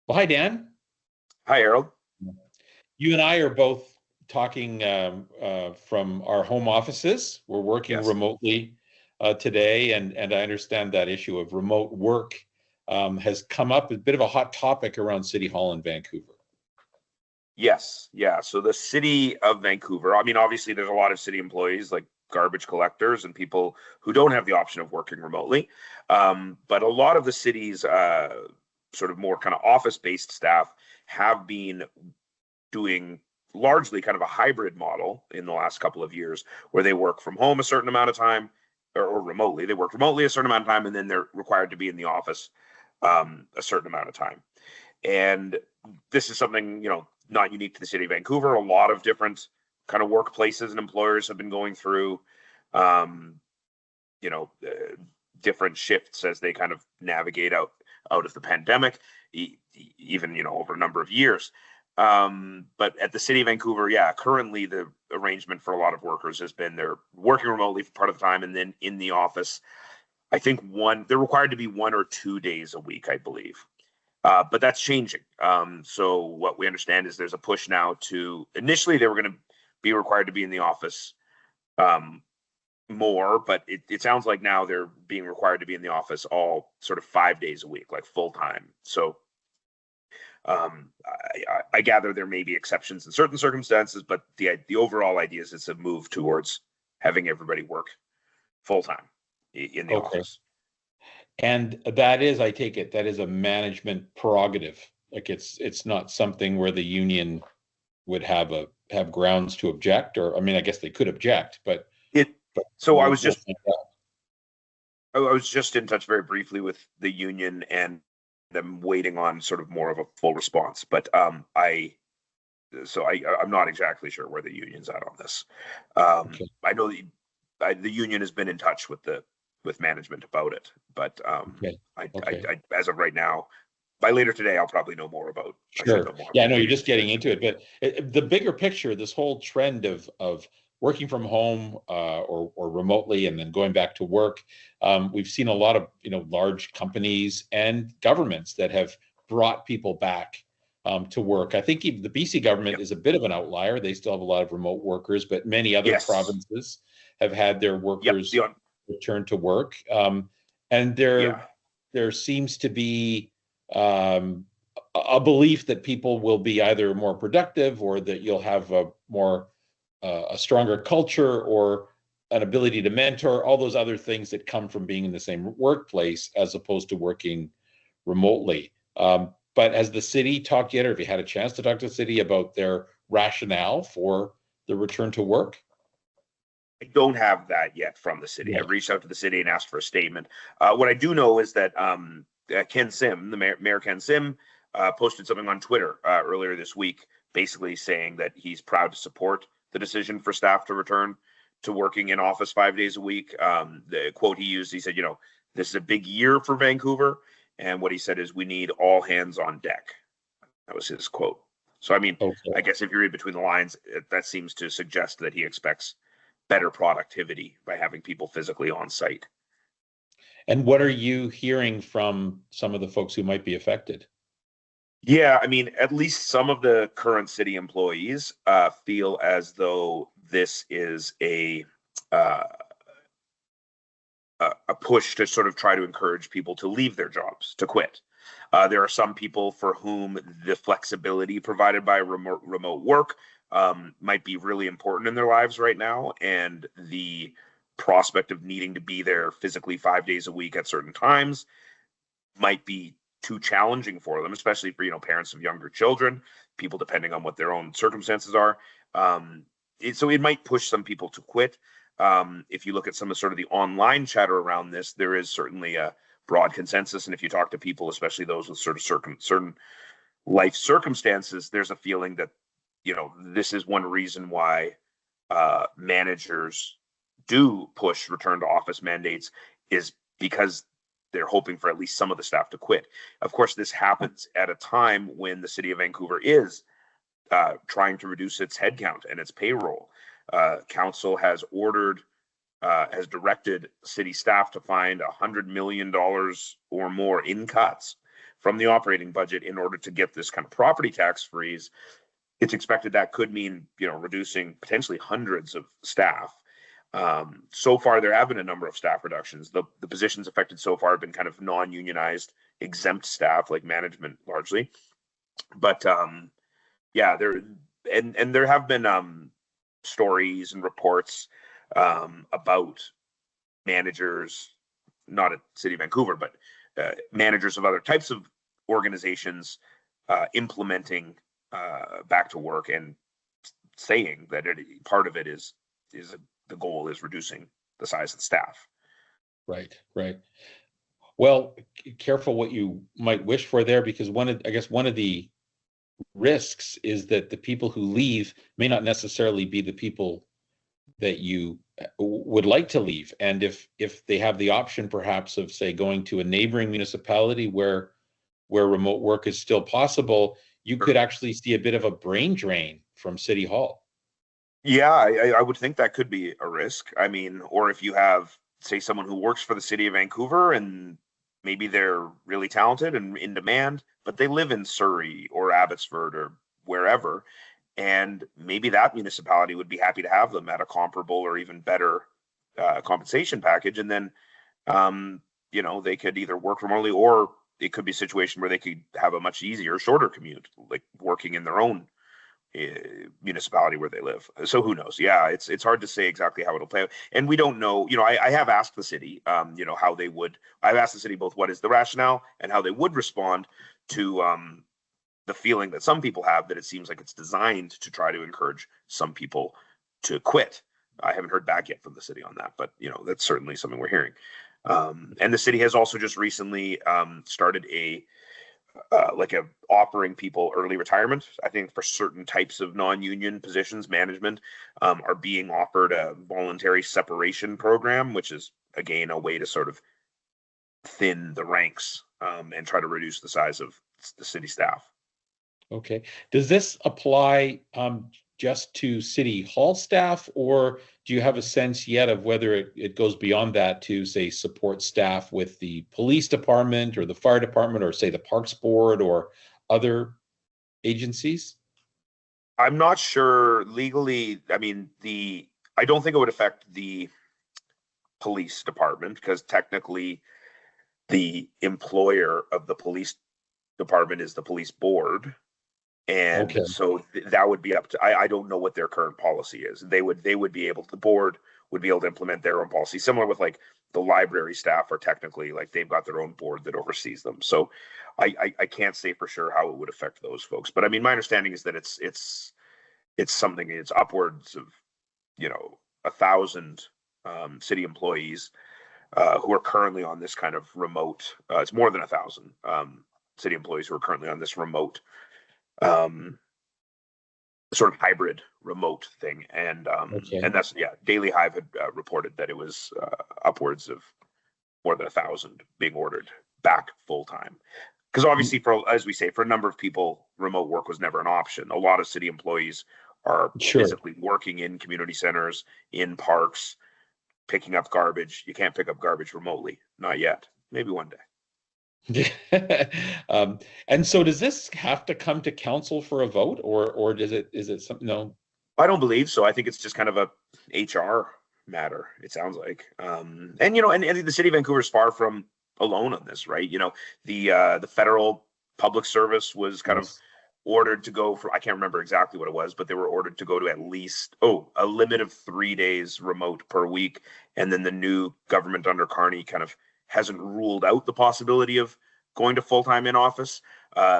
Well, hi, Dan. Hi, Harold. You and I are both talking from our home offices. We're working Yes. remotely today, and I understand that issue of remote work has come up, a bit of a hot topic around City Hall in Vancouver. Yes. Yeah. So the city of Vancouver, I mean, obviously there's a lot of city employees like garbage collectors and people who don't have the option of working remotely. But a lot of the city's sort of more kind of office-based staff have been doing largely kind of a hybrid model in the last couple of years where they work from home a certain amount of time or remotely. They work remotely a certain amount of time and then they're required to be in the office a certain amount of time. And this is something, not unique to the city of Vancouver. A lot of different kind of workplaces and employers have been going through, um, you know, uh, different shifts as they kind of navigate out of the pandemic, even over a number of years. But at the city of Vancouver, yeah, currently the arrangement for a lot of workers has been they're working remotely for part of the time and then in the office. I think they're required to be 1 or 2 days a week, I believe. But that's changing. So what we understand is there's a push now to initially they were going to be required to be in the office um, more, but it sounds like now they're being required to be in the office all sort of 5 days a week, like full time. So I gather there may be exceptions in certain circumstances, but the overall idea is it's a move towards having everybody work full time in the Okay. office. And that is, I take it, that is a management prerogative. Like it's not something where the union would have grounds to object, or I mean, I guess they could object, but It but so I was we'll just find out. I was just in touch very briefly with the union and them waiting on sort of more of a full response. But I'm not exactly sure where the union's at on this. Okay. I know the union has been in touch with management about it, but Okay. Okay. as of right now, by later today, I'll probably know more about. I should Sure. know more Yeah, I about know the you're just union's getting position. into it, but the bigger picture, this whole trend of working from home or remotely and then going back to work, we've seen a lot of large companies and governments that have brought people back to work. I think even the BC government Yep. is a bit of an outlier. They still have a lot of remote workers, but many other Yes. provinces have had their Yep. workers return to work, and Yeah. there seems to be um, a belief that people will be either more productive or that you'll have a stronger culture or an ability to mentor, all those other things that come from being in the same workplace as opposed to working remotely. But has the city talked yet, or have you had a chance to talk to the city about their rationale for the return to work? I don't have that yet from the city. Yeah. I've reached out to the city and asked for a statement. What I do know is that Ken Sim, the mayor Ken Sim, posted something on Twitter earlier this week, basically saying that he's proud to support the decision for staff to return to working in office 5 days a week. The quote he used, he said, this is a big year for Vancouver. And what he said is, we need all hands on deck. That was his quote. So, I mean, Okay. I guess if you read between the lines, that seems to suggest that he expects better productivity by having people physically on site. And what are you hearing from some of the folks who might be affected? Yeah, I mean, at least some of the current city employees feel as though this is uh, a push to sort of try to encourage people to leave their jobs, to quit. There are some people for whom the flexibility provided by remote work might be really important in their lives right now, and the prospect of needing to be there physically 5 days a week at certain times might be too challenging for them, especially for parents of younger children, people depending on what their own circumstances are. So it might push some people to quit. If you look at some of sort of the online chatter around this, there is certainly a broad consensus, and if you talk to people, especially those with sort of certain life circumstances, there's a feeling that this is one reason why managers do push return to office mandates, is because they're hoping for at least some of the staff to quit. Of course, this happens at a time when the city of Vancouver is trying to reduce its headcount and its payroll. Council has directed city staff to find $100 million or more in cuts from the operating budget in order to get this kind of property tax freeze, it's expected that could mean, reducing potentially hundreds of staff. So far, there have been a number of staff reductions. The positions affected so far have been kind of non-unionized, exempt staff, like management largely. But there have been stories and reports about managers, not at City of Vancouver, but managers of other types of organizations implementing back to work and saying that part of it is the goal is reducing the size of the staff. Right. Well, careful what you might wish for there, because one of the risks is that the people who leave may not necessarily be the people that you would like to leave. And if they have the option perhaps of, say, going to a neighboring municipality where remote work is still possible, you could actually see a bit of a brain drain from City Hall. Yeah, I would think that could be a risk. I mean, or if you have, say, someone who works for the City of Vancouver and maybe they're really talented and in demand, but they live in Surrey or Abbotsford or wherever, and maybe that municipality would be happy to have them at a comparable or even better compensation package. And then, they could either work remotely, or it could be a situation where they could have a much easier, shorter commute, like working in their own municipality where they live. So who knows? Yeah, it's hard to say exactly how it'll play out, and we don't know. I have asked the city, how they would. I've asked the city both what is the rationale and how they would respond to the feeling that some people have that it seems like it's designed to try to encourage some people to quit. I haven't heard back yet from the city on that, but that's certainly something we're hearing. And the city has also just recently started a offering people early retirement. I think for certain types of non-union positions, management are being offered a voluntary separation program, which is again a way to sort of thin the ranks and try to reduce the size of the city staff. Okay. Does this apply just to City Hall staff, or do you have a sense yet of whether it goes beyond that to, say, support staff with the police department or the fire department, or, say, the Parks Board or other agencies? I'm not sure legally. I mean, I don't think it would affect the police department, because technically the employer of the police department is the police board. And Okay. so that would be up to, I don't know what their current policy is. The board would be able to implement their own policy, similar with like the library staff are technically like they've got their own board that oversees them. So I can't say for sure how it would affect those folks. But I mean, my understanding is that it's something, it's upwards of, 1,000 city employees who are currently on this kind of remote, it's more than 1,000 city employees who are currently on this remote sort of hybrid remote thing. And Okay. and that's, Daily Hive had reported that it was upwards of more than 1,000 being ordered back full time. Because obviously, as we say, for a number of people, remote work was never an option. A lot of city employees are physically working in community centers, in parks, picking up garbage. You can't pick up garbage remotely, not yet. Maybe one day. And so does this have to come to council for a vote, or is it something? No, I don't believe so. I think it's just kind of a HR matter, it sounds like. And the city of Vancouver is far from alone on this, right? The federal public service was kind of ordered to go for, I can't remember exactly what it was, but they were ordered to go to at least a limit of 3 days remote per week. And then the new government under Carney kind of hasn't ruled out the possibility of going to full-time in office.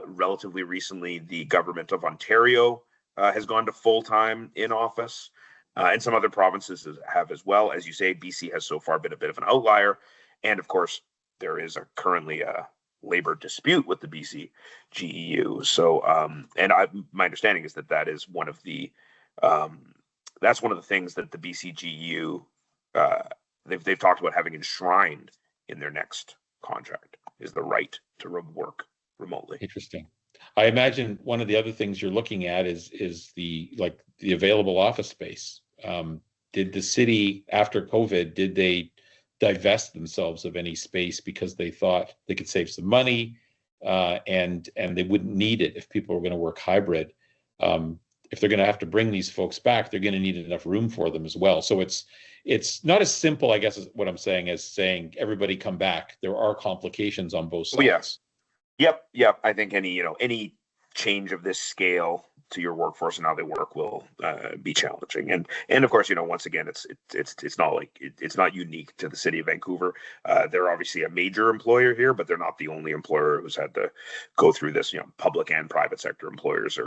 Relatively recently, the government of Ontario has gone to full-time in office, and some other provinces have as well. As you say, BC has so far been a bit of an outlier. And of course, there is currently a labor dispute with the BC GEU. So, my understanding is that is one of the, that's one of the things that the BC GEU, they've talked about having enshrined in their next contract, is the right to work remotely. Interesting. I imagine one of the other things you're looking at is the available office space. Did the city, after COVID, did they divest themselves of any space because they thought they could save some money, and they wouldn't need it if people were going to work hybrid. If they're going to have to bring these folks back, they're going to need enough room for them as well. So it's not as simple, I guess, is what I'm saying, as saying everybody come back. There are complications on both sides. Oh, yes. Yep. I think any change of this scale to your workforce and how they work will be challenging. And of course, once again, it's not like it's not unique to the city of Vancouver. They're obviously a major employer here, but they're not the only employer who's had to go through this. Public and private sector employers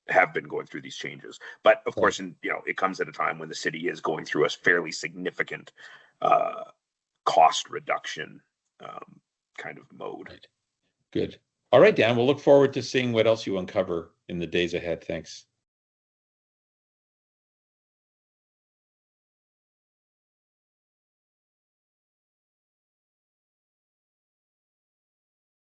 have been going through these changes. But of course, it comes at a time when the city is going through a fairly significant cost reduction kind of mode. Right. Good. All right, Dan, we'll look forward to seeing what else you uncover in the days ahead. Thanks.